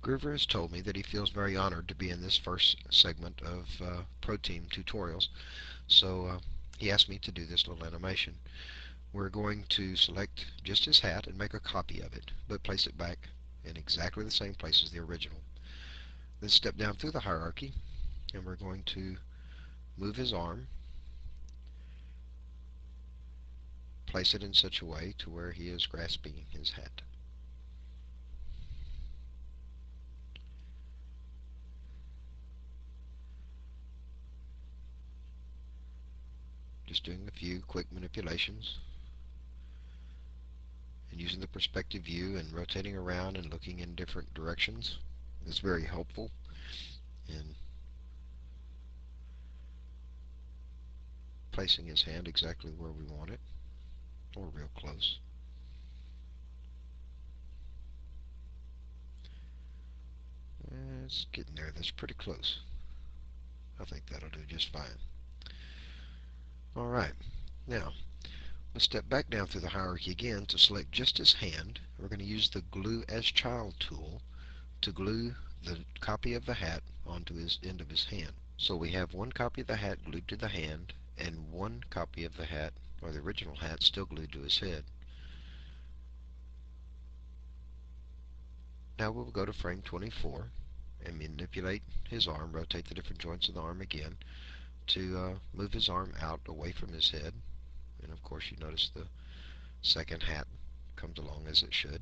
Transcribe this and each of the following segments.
Groover has told me that he feels very honored to be in this first segment of ProTeam tutorials, so he asked me to do this little animation. We're going to select just his hat and make a copy of it, but place it back in exactly the same place as the original. Then step down through the hierarchy, and we're going to move his arm, place it in such a way to where he is grasping his hat. Just doing a few quick manipulations and using the perspective view and rotating around and looking in different directions is very helpful in placing his hand exactly where we want it, or real close. It's getting there. That's pretty close. I think that'll do just fine. Alright, now let's step back down through the hierarchy again to select just his hand. We're going to use the Glue as Child tool to glue the copy of the hat onto his end of his hand. So we have one copy of the hat glued to the hand and one copy of the hat, or the original hat, still glued to his head. Now we'll go to frame 24 and manipulate his arm, rotate the different joints of the arm again to move his arm out away from his head. And of course you notice the second hat comes along as it should.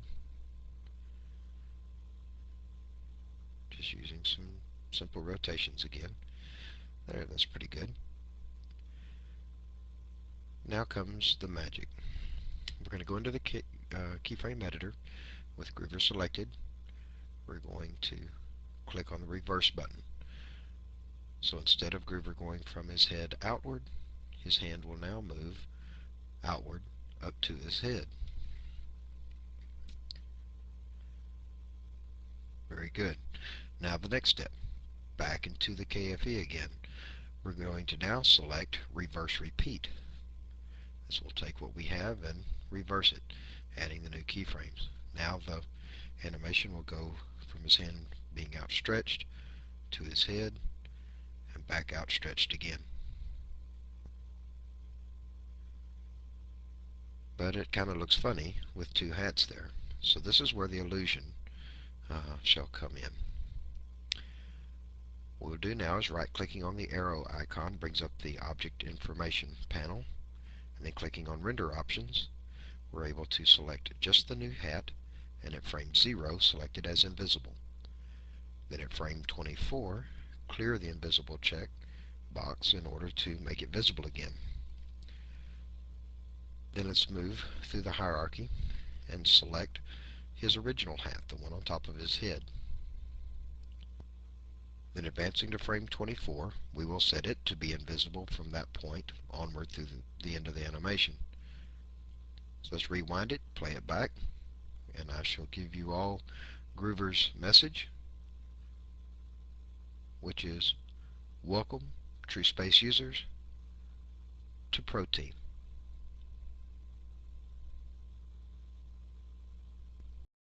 Just using some simple rotations again. There, that's pretty good. Now comes the magic. We're going to go into the keyframe editor with Groover selected. We're going to click on the reverse button. So instead of Groover going from his head outward, his hand will now move outward up to his head. Very good. Now the next step, back into the KFE again. We're going to now select Reverse Repeat. This will take what we have and reverse it, adding the new keyframes. Now the animation will go from his hand being outstretched to his head and back outstretched again. But it kind of looks funny with two hats there. So this is where the illusion shall come in. What we'll do now is right-clicking on the arrow icon brings up the Object Information panel, and then clicking on Render Options, we're able to select just the new hat, and at frame 0 select it as invisible. Then at frame 24 clear the invisible check box in order to make it visible again. Then let's move through the hierarchy and select his original hat, the one on top of his head. Then advancing to frame 24, we will set it to be invisible from that point onward through the end of the animation. So let's rewind it, play it back, and I shall give you all Groover's message, which is, welcome, TrueSpace users, to ProTeam.